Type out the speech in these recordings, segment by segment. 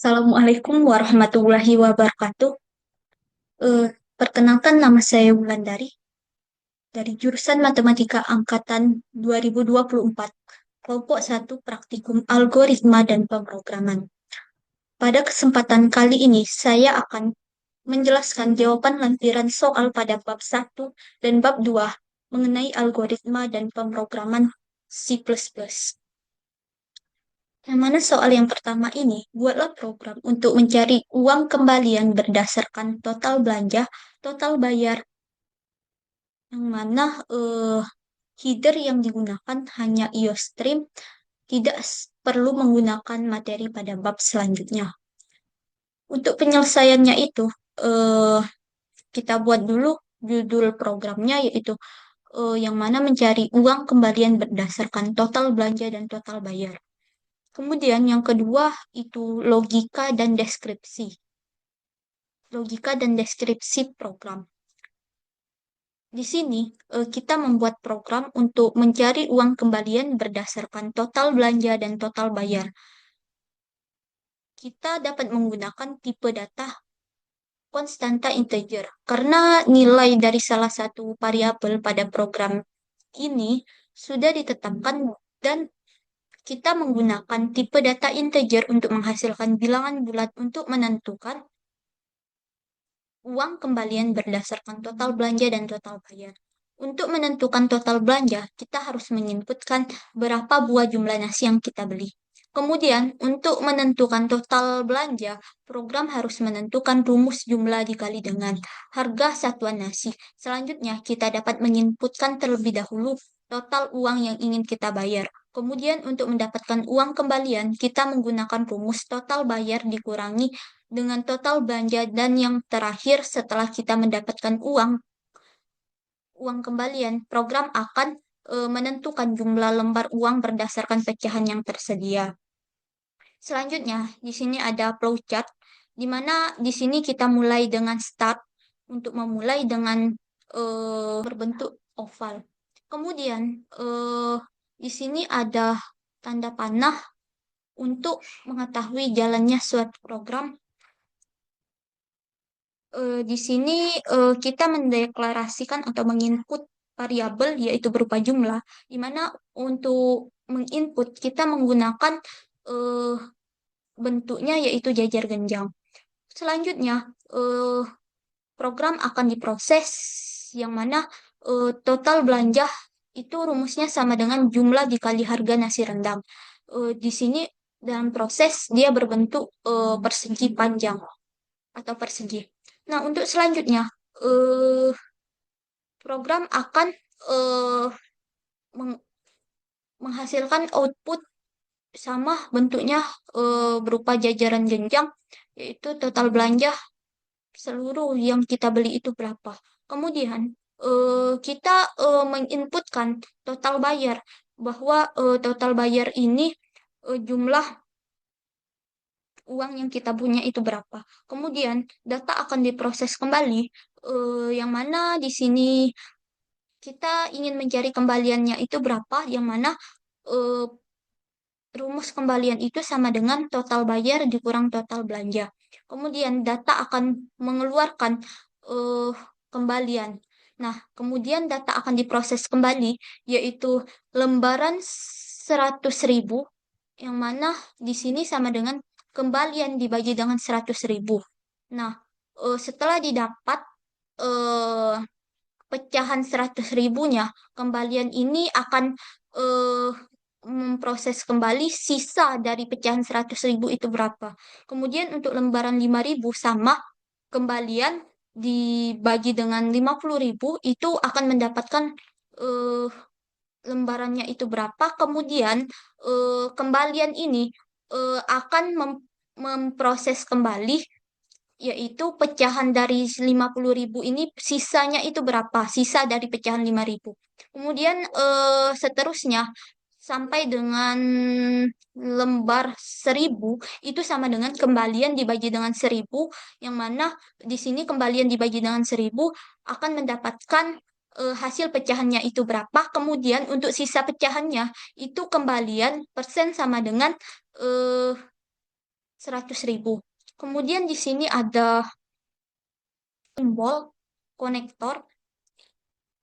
Assalamualaikum warahmatullahi wabarakatuh. Eh, Perkenalkan nama saya Wulandari dari jurusan Matematika Angkatan 2024, kelompok 1 Praktikum Algoritma dan Pemrograman. Pada kesempatan kali ini, saya akan menjelaskan jawaban lampiran soal pada bab 1 dan bab 2 mengenai algoritma dan pemrograman C++. Yang mana soal yang pertama ini, buatlah program untuk mencari uang kembalian berdasarkan total belanja, total bayar, yang mana header yang digunakan hanya IOStream, tidak perlu menggunakan materi pada bab selanjutnya. Untuk penyelesaiannya itu, eh, kita buat dulu judul programnya yaitu yang mana mencari uang kembalian berdasarkan total belanja dan total bayar. Kemudian yang kedua itu logika dan deskripsi. Logika dan deskripsi program. Di sini kita membuat program untuk mencari uang kembalian berdasarkan total belanja dan total bayar. Kita dapat menggunakan tipe data konstanta integer karena nilai dari salah satu variabel pada program ini sudah ditetapkan dan kita menggunakan tipe data integer untuk menghasilkan bilangan bulat untuk menentukan uang kembalian berdasarkan total belanja dan total bayar. Untuk menentukan total belanja, kita harus menginputkan berapa buah jumlah nasi yang kita beli. Kemudian, untuk menentukan total belanja, program harus menentukan rumus jumlah dikali dengan harga satuan nasi. Selanjutnya, kita dapat menginputkan terlebih dahulu total uang yang ingin kita bayar. Kemudian, untuk mendapatkan uang kembalian, kita menggunakan rumus total bayar dikurangi dengan total belanja dan yang terakhir setelah kita mendapatkan uang kembalian, program akan menentukan jumlah lembar uang berdasarkan pecahan yang tersedia. Selanjutnya, di sini ada flowchart, di mana di sini kita mulai dengan start untuk memulai dengan berbentuk oval. Kemudian di sini ada tanda panah untuk mengetahui jalannya suatu program. Di sini kita mendeklarasikan atau menginput variabel yaitu berupa jumlah, di mana untuk menginput kita menggunakan eh, bentuknya yaitu jajar genjang. Selanjutnya, program akan diproses yang mana total belanja itu rumusnya sama dengan jumlah dikali harga nasi rendang. Di sini dalam proses dia berbentuk persegi panjang atau persegi. Nah, untuk selanjutnya, eh, program akan eh, meng- menghasilkan output sama bentuknya berupa jajaran jenjang, yaitu total belanja seluruh yang kita beli itu berapa. Kemudian, kita menginputkan total bayar, bahwa total bayar ini jumlah uang yang kita punya itu berapa. Kemudian data akan diproses kembali, yang mana di sini kita ingin mencari kembaliannya itu berapa, yang mana eh, rumus kembalian itu sama dengan total bayar dikurang total belanja. Kemudian data akan mengeluarkan eh, kembalian. Nah, kemudian data akan diproses kembali, yaitu lembaran 100.000 yang mana di sini sama dengan kembalian dibagi dengan 100.000. Nah, setelah didapat eh, pecahan 100.000-nya, kembalian ini akan eh, memproses kembali sisa dari pecahan 100.000 itu berapa. Kemudian untuk lembaran 5.000 sama kembalian dibagi dengan 50.000 itu akan mendapatkan eh, lembarannya itu berapa. Kemudian kembalian ini akan memproses kembali yaitu pecahan dari 50.000 ini sisanya itu berapa? Sisa dari pecahan 5.000. Kemudian seterusnya sampai dengan lembar 1.000 itu sama dengan kembalian dibagi dengan 1.000 yang mana di sini kembalian dibagi dengan 1.000 akan mendapatkan hasil pecahannya itu berapa. Kemudian untuk sisa pecahannya itu kembalian persen sama dengan eh, 100.000. Kemudian di sini ada simbol konektor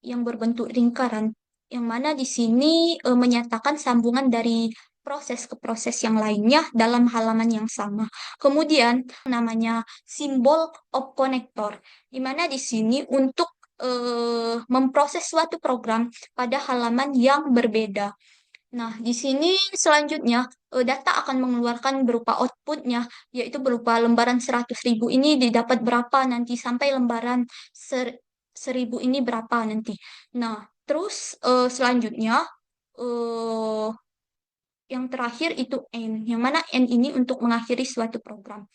yang berbentuk lingkaran, yang mana di sini menyatakan sambungan dari proses ke proses yang lainnya dalam halaman yang sama. Kemudian namanya simbol of connector, di mana di sini untuk memproses suatu program pada halaman yang berbeda. Nah, di sini selanjutnya data akan mengeluarkan berupa outputnya, yaitu berupa lembaran 100.000 ini didapat berapa nanti, sampai lembaran 1.000 ini berapa nanti. Nah, terus selanjutnya eh, yang terakhir itu N, yang mana N ini untuk mengakhiri suatu program.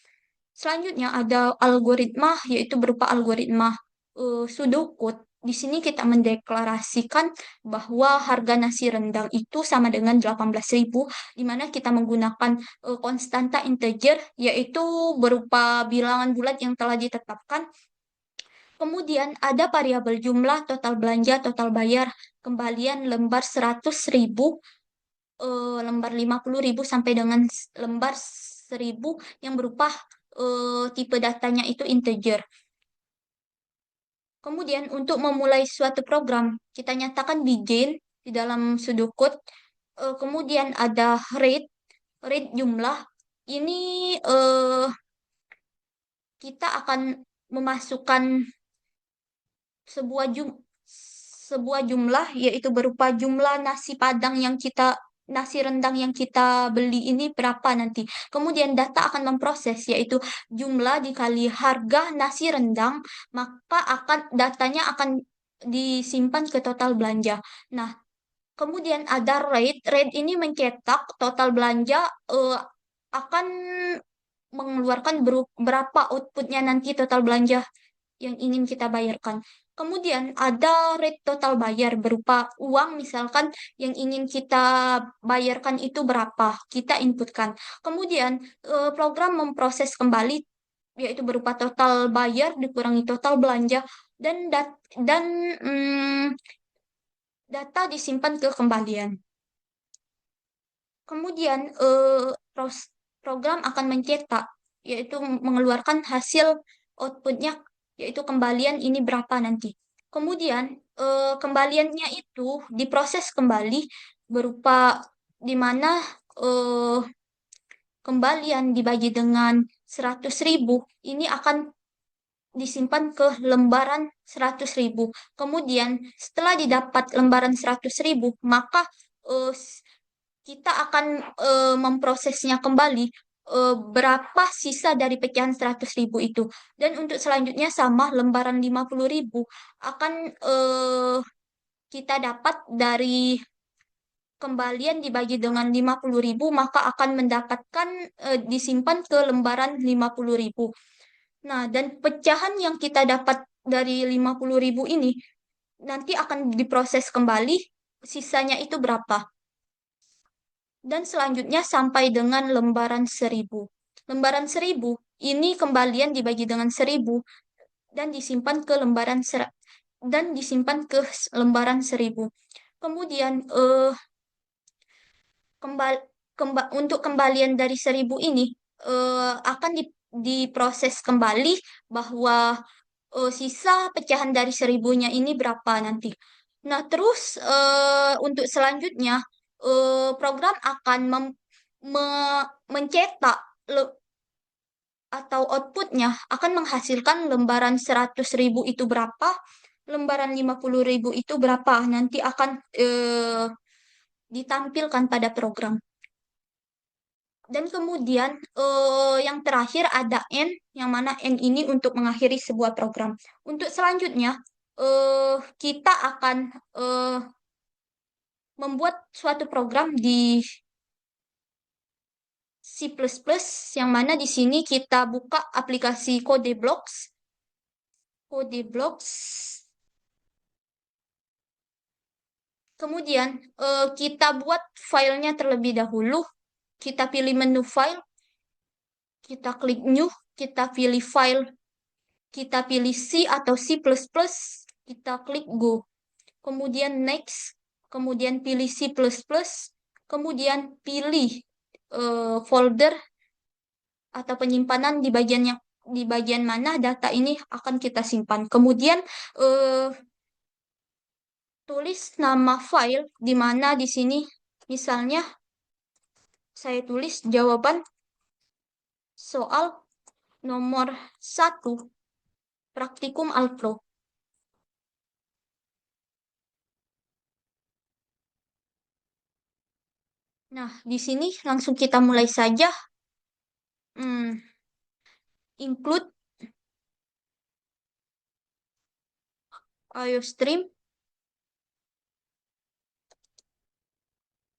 Selanjutnya ada algoritma, yaitu berupa algoritma pseudocode. Di sini kita mendeklarasikan bahwa harga nasi rendang itu sama dengan 18.000, di mana kita menggunakan konstanta integer, yaitu berupa bilangan bulat yang telah ditetapkan. Kemudian ada variabel jumlah, total belanja, total bayar, kembalian lembar 100.000, lembar 50.000 sampai dengan lembar 1.000 yang berupa tipe datanya itu integer. Kemudian untuk memulai suatu program, kita nyatakan begin di dalam pseudocode. Kemudian ada read jumlah. Ini kita akan memasukkan sebuah jum sebuah jumlah, yaitu berupa jumlah nasi rendang yang kita beli ini berapa nanti. Kemudian data akan memproses, yaitu jumlah dikali harga nasi rendang, maka datanya akan disimpan ke total belanja. Nah, kemudian ada rate. Rate ini mencetak total belanja akan mengeluarkan berapa outputnya nanti total belanja yang ingin kita bayarkan. Kemudian ada rate total bayar berupa uang, misalkan yang ingin kita bayarkan itu berapa, kita inputkan. Kemudian program memproses kembali, yaitu berupa total bayar dikurangi total belanja, dan data disimpan ke kembalian. Kemudian program akan mencetak, yaitu mengeluarkan hasil outputnya, yaitu kembalian ini berapa nanti. Kemudian kembaliannya itu diproses kembali berupa di mana eh, kembalian dibagi dengan 100.000 ini akan disimpan ke lembaran 100.000. Kemudian setelah didapat lembaran 100.000, maka eh, kita akan memprosesnya kembali berapa sisa dari pecahan 100.000 itu. Dan untuk selanjutnya sama, lembaran 50.000 akan kita dapat dari kembalian dibagi dengan 50.000, maka akan mendapatkan disimpan ke lembaran 50.000. Nah, dan pecahan yang kita dapat dari 50.000 ini nanti akan diproses kembali, sisanya itu berapa. Dan selanjutnya sampai dengan lembaran 1.000. Lembaran 1.000 ini kembalian dibagi dengan 1.000 dan disimpan ke lembaran 1.000. Kemudian untuk kembalian dari 1.000 ini akan diproses kembali bahwa sisa pecahan dari 1.000-nya ini berapa nanti. Nah, terus untuk selanjutnya program akan mencetak atau outputnya akan menghasilkan lembaran 100.000 itu berapa, lembaran 50.000 itu berapa, nanti akan ditampilkan pada program. Dan kemudian yang terakhir ada N, yang mana N ini untuk mengakhiri sebuah program. Untuk selanjutnya, kita akan membuat suatu program di C++, yang mana di sini kita buka aplikasi CodeBlocks. Kemudian kita buat filenya terlebih dahulu. Kita pilih menu file, kita klik new, kita pilih file, kita pilih C atau C++, kita klik go. Kemudian next, kemudian pilih C++, kemudian pilih folder atau penyimpanan di bagian mana data ini akan kita simpan. Kemudian eh, tulis nama file di mana di sini misalnya saya tulis jawaban soal nomor 1 praktikum Alpro. Nah, di sini langsung kita mulai saja. Hmm, include IOStream.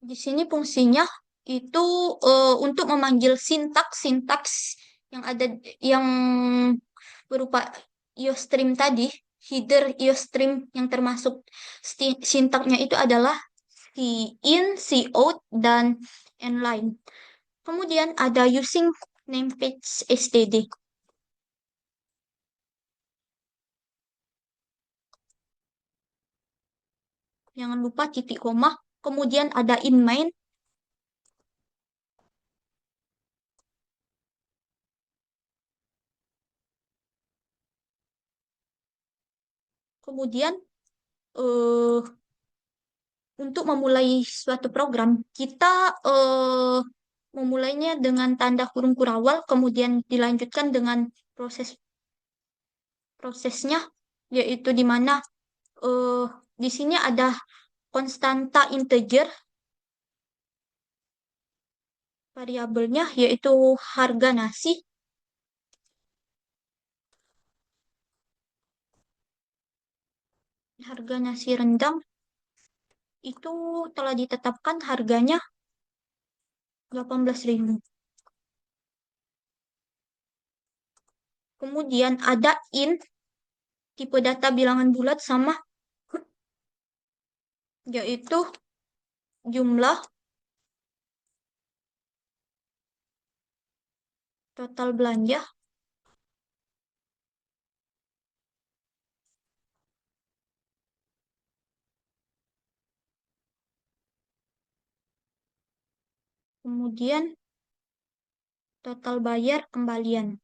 Di sini fungsinya itu untuk memanggil sintaks-sintaks yang ada yang berupa IOStream tadi, header IOStream yang termasuk sintaknya itu adalah in, out, dan inline. Kemudian ada using namepage std. Jangan lupa titik koma. Kemudian ada in main. Kemudian eh, untuk memulai suatu program, kita memulainya dengan tanda kurung kurawal, kemudian dilanjutkan dengan prosesnya, yaitu di mana eh, di sini ada konstanta integer variabelnya, yaitu harga nasi. Harga nasi rendang itu telah ditetapkan harganya 18.000. Kemudian ada in, tipe data bilangan bulat sama, yaitu jumlah total belanja. Kemudian total bayar kembalian.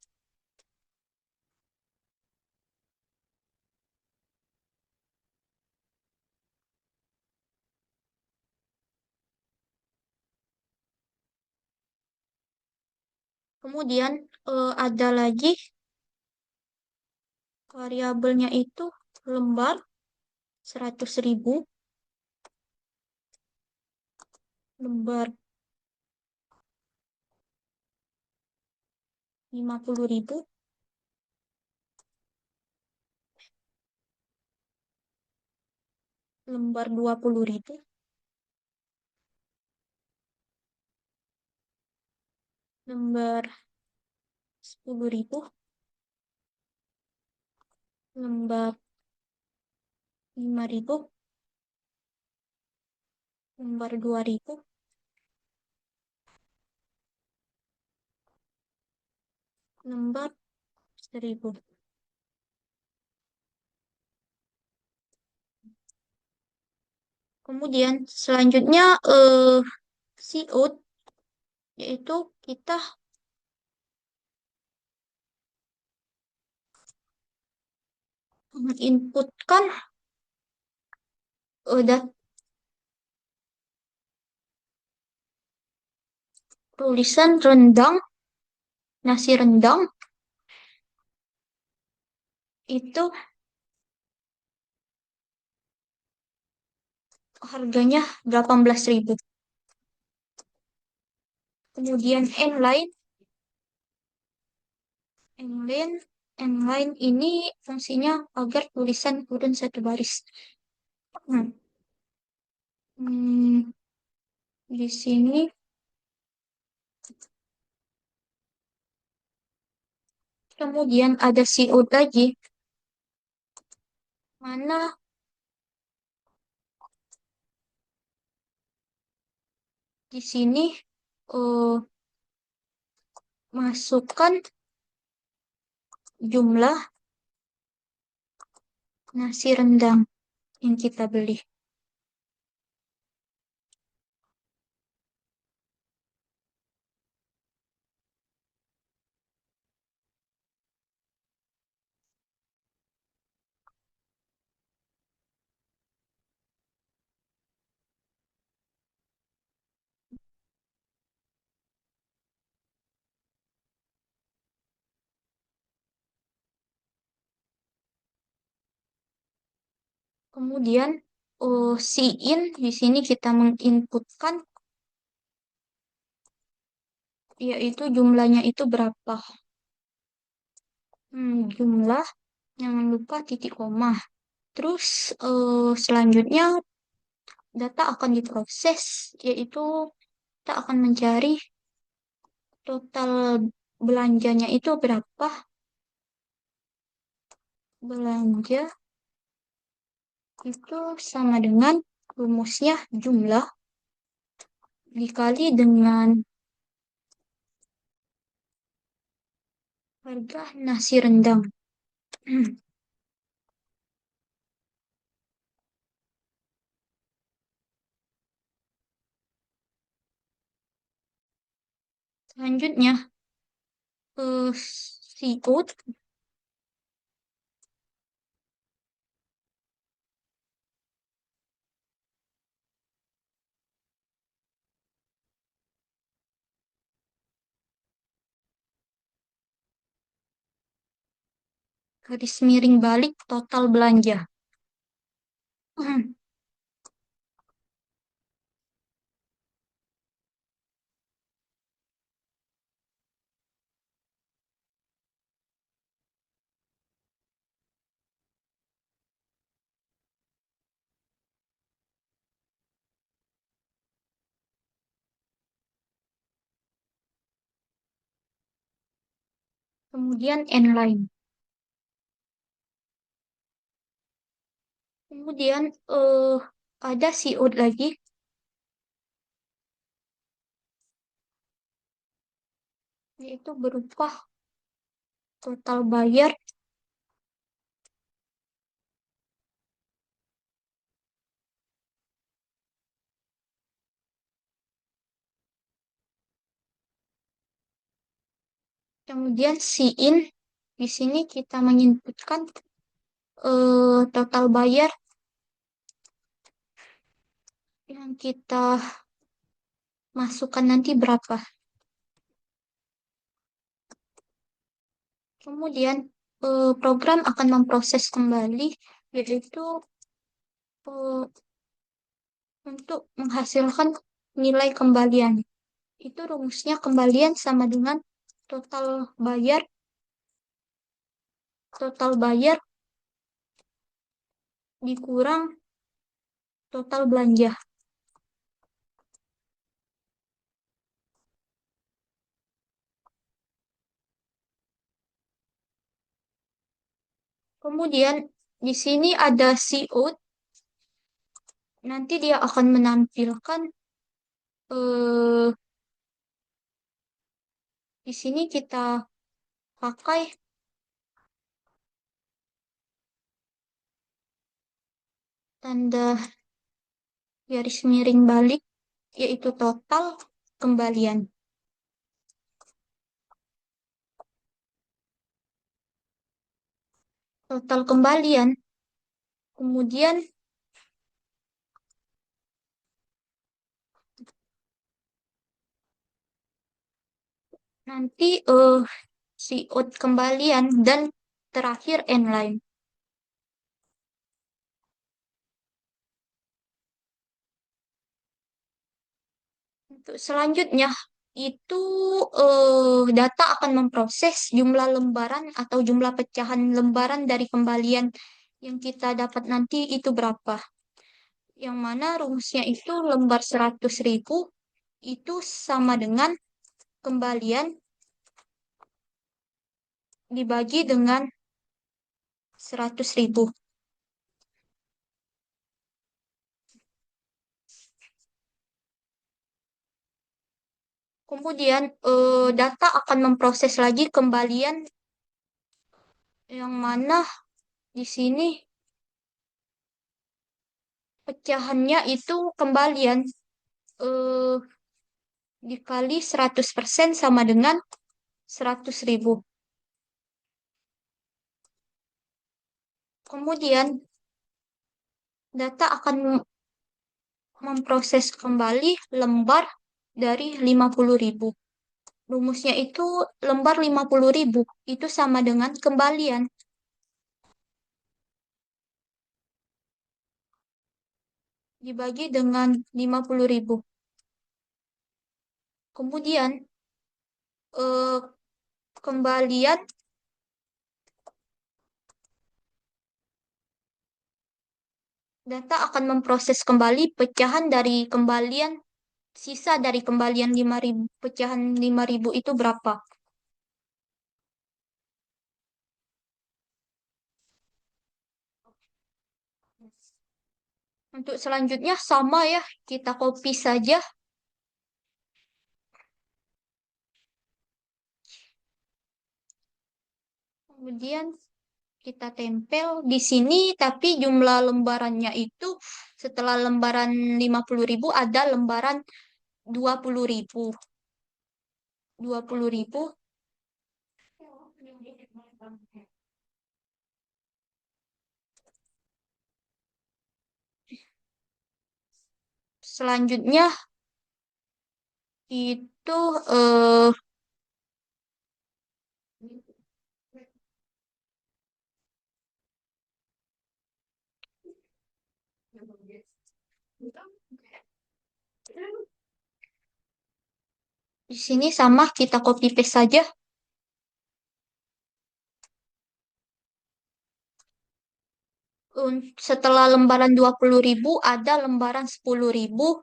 Kemudian ada lagi variabelnya itu lembar 100.000, lembar 50.000, lembar 20.000, lembar 10.000, lembar 5.000, lembar 2.000, lembar 1.000. Kemudian selanjutnya cout, yaitu kita menginputkan tulisan rendang, nasi rendang itu harganya 18.000. Kemudian inline, inline ini fungsinya agar tulisan turun satu baris. Hmm. Hmm, di sini kemudian ada cout lagi, mana di sini eh, masukkan jumlah nasi rendang yang kita beli. Kemudian si in di sini kita menginputkan yaitu jumlahnya itu berapa. Jumlah, jangan lupa titik koma. Terus selanjutnya data akan diproses, yaitu kita akan mencari total belanjanya itu berapa. Belanja itu sama dengan rumusnya jumlah dikali dengan harga nasi rendang. Selanjutnya, seafood garis miring balik total belanja. Kemudian N-line. Kemudian ada CO lagi, yaitu berupa total bayar, kemudian sin. Di sini kita menginputkan total bayar yang kita masukkan nanti berapa. Kemudian program akan memproses kembali, yaitu eh, untuk menghasilkan nilai kembalian. Itu rumusnya kembalian sama dengan total bayar dikurang total belanja. Kemudian di sini ada CO, nanti dia akan menampilkan eh, di sini kita pakai tanda garis miring balik, yaitu total kembalian. Total kembalian, kemudian nanti CO kembalian dan terakhir N-line. Untuk selanjutnya itu data akan memproses jumlah lembaran atau jumlah pecahan lembaran dari kembalian yang kita dapat nanti itu berapa. Yang mana rumusnya itu lembar 100.000 itu sama dengan kembalian dibagi dengan 100.000. Kemudian data akan memproses lagi kembalian yang mana di sini pecahannya itu kembalian eh, dikali 100% sama dengan 100.000. Kemudian data akan memproses kembali lembar dari 50.000. Rumusnya itu lembar 50.000 itu sama dengan kembalian dibagi dengan 50.000. Kemudian eh, kembalian data akan memproses kembali pecahan dari kembalian sisa dari kembalian 5.000 pecahan 5.000 itu berapa? Untuk selanjutnya sama ya, kita copy saja. Kemudian kita tempel di sini, tapi jumlah lembarannya itu setelah lembaran 50.000 ada lembaran 20.000. 20.000. Selanjutnya itu di sini sama kita copy paste saja. Setelah lembaran 20.000 ada lembaran 10.000.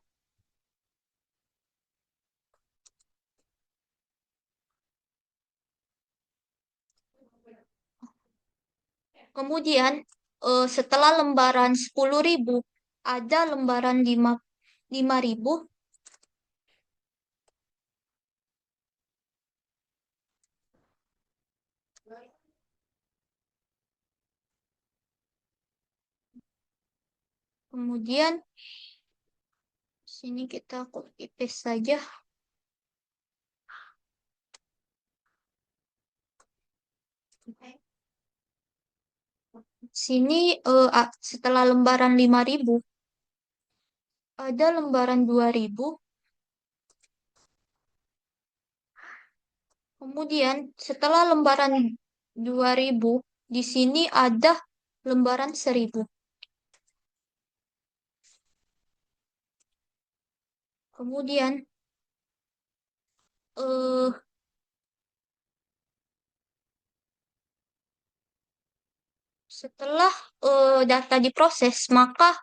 Kemudian setelah lembaran 10.000 ada lembaran 5.000. Kemudian sini kita copy paste saja. Sini setelah lembaran 5.000 ada lembaran 2.000. Kemudian setelah lembaran 2.000 di sini ada lembaran 1.000. Kemudian eh, setelah data diproses, maka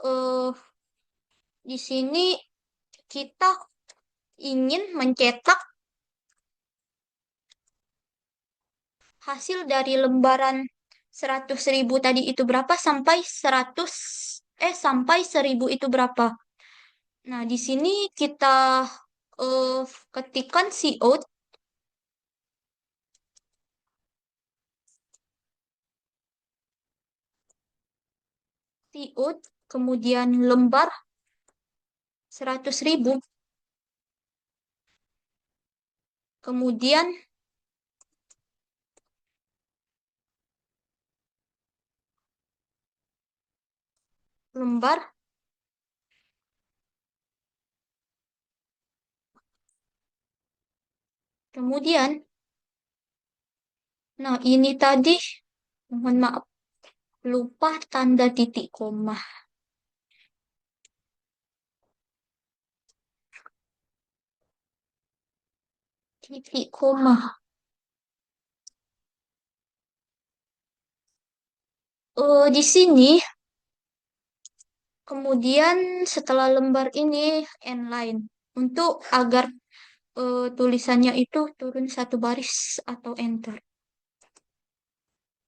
eh, di sini kita ingin mencetak hasil dari lembaran 100.000 tadi itu berapa sampai 1.000 itu berapa. Nah, di sini kita eh, ketikkan cout, cout, kemudian lembar 100.000, kemudian lembar, kemudian, nah ini tadi, mohon maaf, lupa tanda titik koma. Titik koma. Di sini, kemudian setelah lembar ini, end untuk agar tulisannya itu turun satu baris atau enter.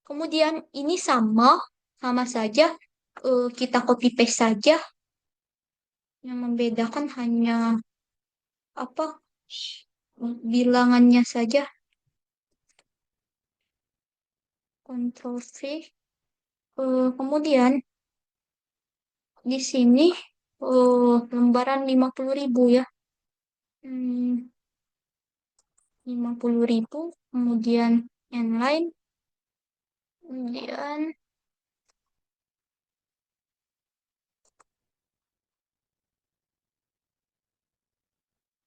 Kemudian ini sama saja. Kita copy paste saja. Yang membedakan hanya apa bilangannya saja. Ctrl V. Kemudian di sini lembaran 50.000 ya. 50.000. Kemudian inline. Kemudian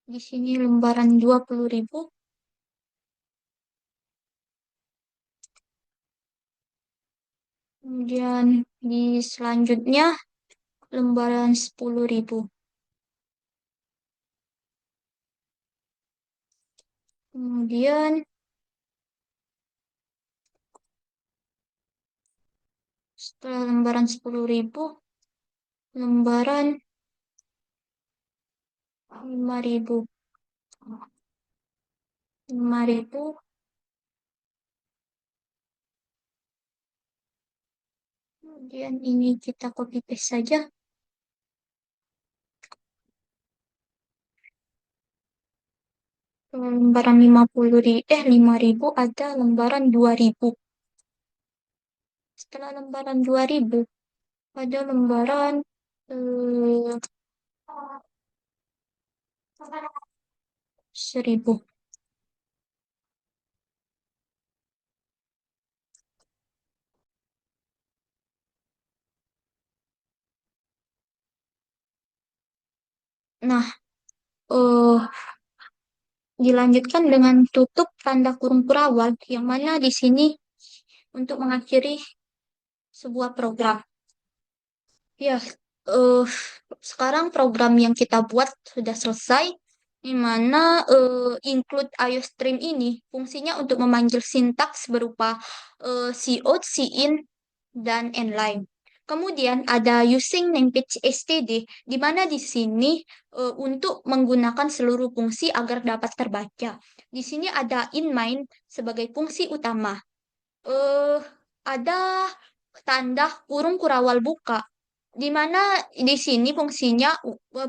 di sini lembaran 20.000. Kemudian di selanjutnya lembaran 10.000. Kemudian setelah lembaran 10.000, lembaran 5.000. 5.000. Kemudian ini kita copy paste saja. Lembaran 5.000 ada lembaran 2.000. Setelah lembaran 2.000 ada lembaran eh, 1.000. Nah, eh, dilanjutkan dengan tutup tanda kurung kurawal, yang mana di sini untuk mengakhiri sebuah program. Ya, eh, sekarang program yang kita buat sudah selesai, di mana include IOStream ini fungsinya untuk memanggil sintaks berupa cout, cin, dan inline. Kemudian ada using namepage std, di mana di sini untuk menggunakan seluruh fungsi agar dapat terbaca. Di sini ada inMind sebagai fungsi utama. eh ada tanda kurung kurawal buka, di mana di sini fungsinya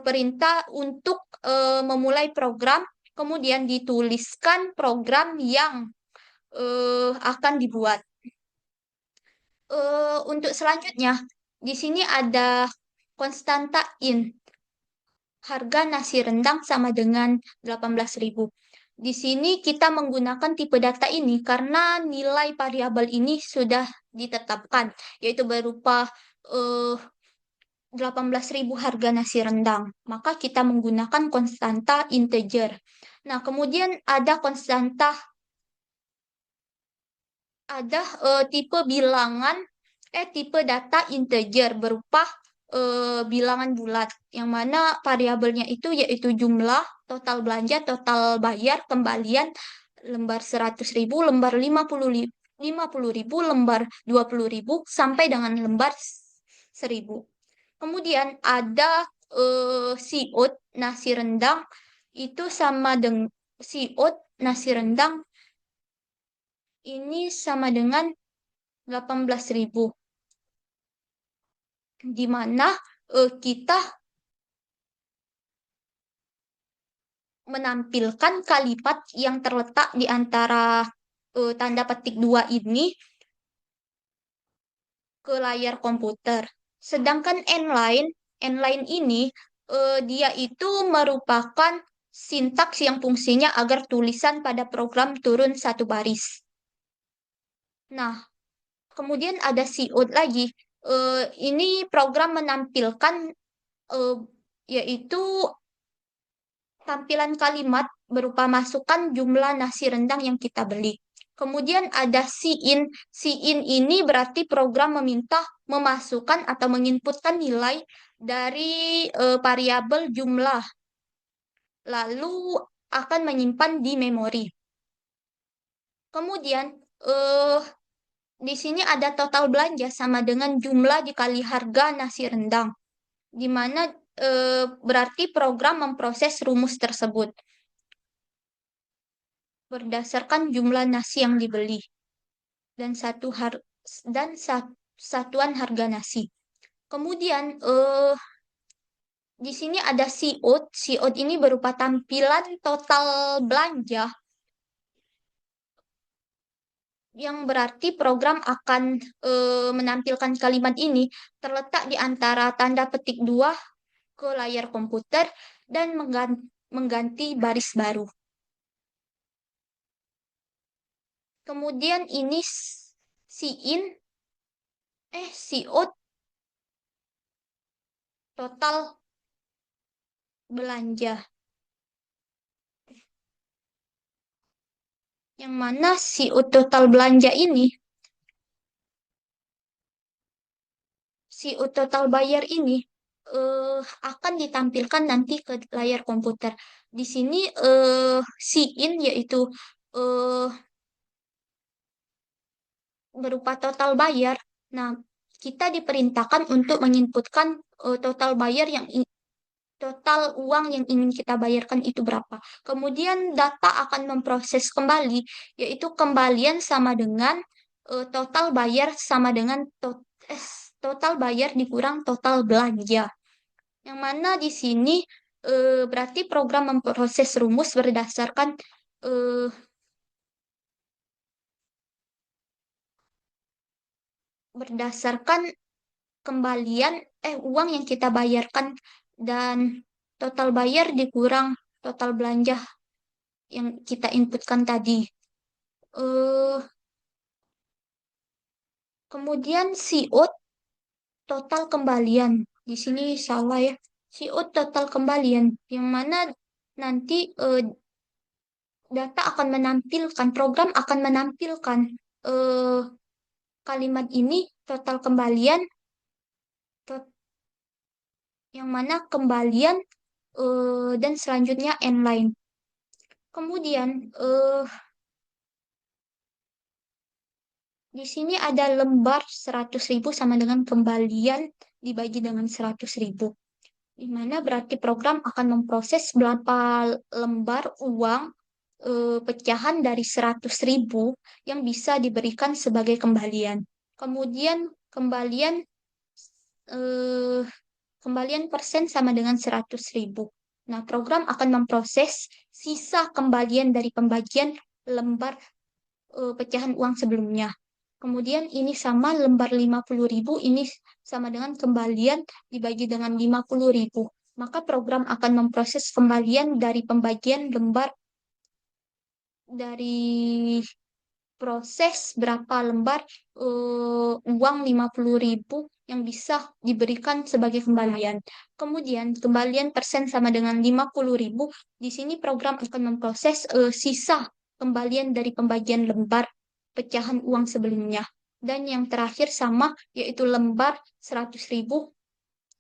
perintah untuk memulai program, kemudian dituliskan program yang akan dibuat. Untuk selanjutnya, di sini ada konstanta in. Harga nasi rendang sama dengan 18.000. Di sini kita menggunakan tipe data ini karena nilai variabel ini sudah ditetapkan, yaitu berupa eh, 18.000 harga nasi rendang. Maka kita menggunakan konstanta integer. Nah, kemudian ada konstanta, ada tipe bilangan, tipe data integer berupa bilangan bulat, yang mana variabelnya itu yaitu jumlah, total belanja, total bayar, kembalian, lembar 100.000, lembar 50.000, lembar 20.000, sampai dengan lembar 1.000. Kemudian ada siut nasi rendang, itu sama dengan siut nasi rendang ini sama dengan 18.000, di mana kita menampilkan kalimat yang terletak di antara tanda petik dua ini ke layar komputer. Sedangkan inline ini dia itu merupakan sintaks yang fungsinya agar tulisan pada program turun satu baris. Nah, kemudian ada cout lagi. Ini program menampilkan eh, yaitu tampilan kalimat berupa masukan jumlah nasi rendang yang kita beli. Kemudian ada cin. Cin ini berarti program meminta memasukkan atau menginputkan nilai dari variabel jumlah, lalu akan menyimpan di memori. Kemudian eh, di sini ada total belanja sama dengan jumlah dikali harga nasi rendang, di mana berarti program memproses rumus tersebut berdasarkan jumlah nasi yang dibeli dan satuan harga nasi. Kemudian di sini ada siut. Siut ini berupa tampilan total belanja, yang berarti program akan menampilkan kalimat ini terletak di antara tanda petik dua ke layar komputer dan mengganti baris baru. Kemudian ini siut total belanja, yang mana siut total belanja ini, siut total bayar ini akan ditampilkan nanti ke layar komputer. Di sini SIIN yaitu eh, berupa total bayar. Nah, kita diperintahkan untuk menginputkan total bayar total uang yang ingin kita bayarkan itu berapa. Kemudian data akan memproses kembali, yaitu kembalian sama dengan total bayar sama dengan total bayar dikurang total belanja. Yang mana di sini berarti program memproses rumus eh, berdasarkan kembalian uang yang kita bayarkan dan total bayar dikurang total belanja yang kita inputkan tadi. Eh, Kemudian CO total kembalian. Di sini salah ya. CO total kembalian yang mana nanti data akan menampilkan, program akan menampilkan eh, kalimat ini total kembalian yang mana kembalian dan selanjutnya inline. Kemudian di sini ada lembar 100.000 sama dengan kembalian dibagi dengan 100.000. Di mana berarti program akan memproses berapa lembar uang pecahan dari 100.000 yang bisa diberikan sebagai kembalian. Kemudian eh, kembalian persen sama dengan 100.000. Nah, program akan memproses sisa kembalian dari pembagian lembar pecahan uang sebelumnya. Kemudian ini sama lembar 50.000, ini sama dengan kembalian dibagi dengan 50.000. Maka program akan memproses kembalian dari pembagian lembar dari proses berapa lembar uang 50.000 yang bisa diberikan sebagai kembalian. Kemudian kembalian persen sama dengan 50.000. Di sini program akan memproses sisa kembalian dari pembagian lembar pecahan uang sebelumnya. Dan yang terakhir sama yaitu lembar 100.000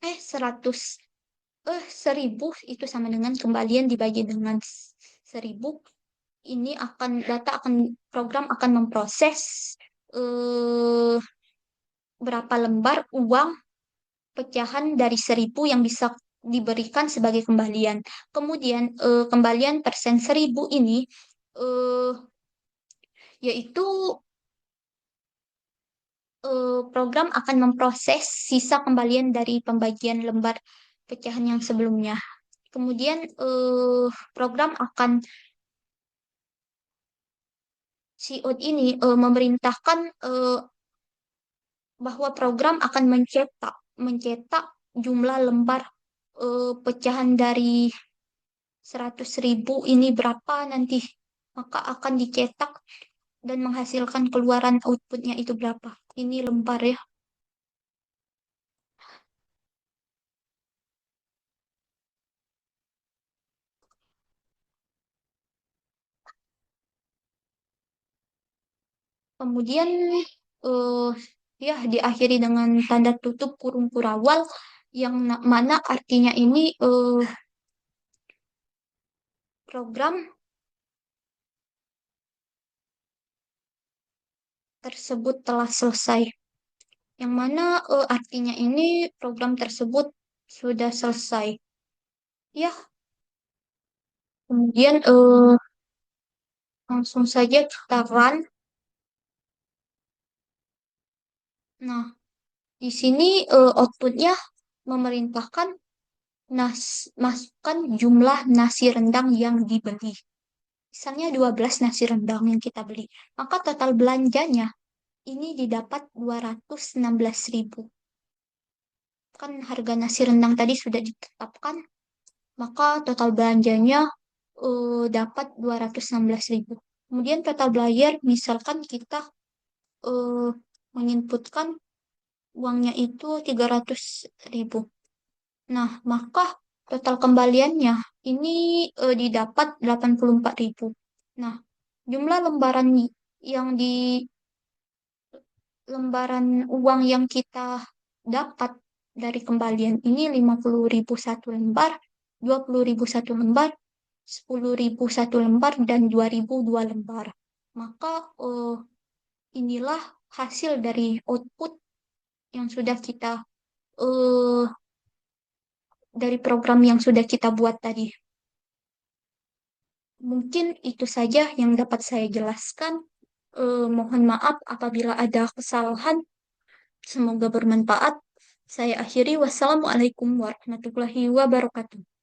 100 1.000 itu sama dengan kembalian dibagi dengan 1.000. Ini program akan memproses eh, berapa lembar uang pecahan dari 1.000 yang bisa diberikan sebagai kembalian. Kemudian kembalian persen 1.000 ini eh, yaitu program akan memproses sisa kembalian dari pembagian lembar pecahan yang sebelumnya. Kemudian program akan CEO ini memerintahkan bahwa program akan mencetak jumlah lembar pecahan dari 100.000 ini berapa nanti, maka akan dicetak dan menghasilkan keluaran outputnya itu berapa. Ini lembar ya. Kemudian eh, ya diakhiri dengan tanda tutup kurung kurawal yang mana artinya ini program tersebut telah selesai. Yang mana artinya ini program tersebut sudah selesai. Ya, kemudian langsung saja kita run. Nah, di sini outputnya memerintahkan masukkan jumlah nasi rendang yang dibeli. Misalnya 12 nasi rendang yang kita beli. Maka total belanjanya ini didapat 216.000. Kan harga nasi rendang tadi sudah ditetapkan, maka total belanjanya dapat 216.000. Kemudian total bayar, misalkan kita eh, menginputkan uangnya itu 300.000. Nah, maka total kembaliannya ini didapat 84.000. Nah, jumlah yang di lembaran uang yang kita dapat dari kembalian ini 50.000 satu lembar, 20.000 satu lembar, 10.000 satu lembar, dan 2.000 dua lembar. Maka inilah hasil dari output yang sudah kita eh, dari program yang sudah kita buat tadi. Mungkin itu saja yang dapat saya jelaskan. Mohon maaf apabila ada kesalahan. Semoga bermanfaat. Saya akhiri. Wassalamualaikum warahmatullahi wabarakatuh.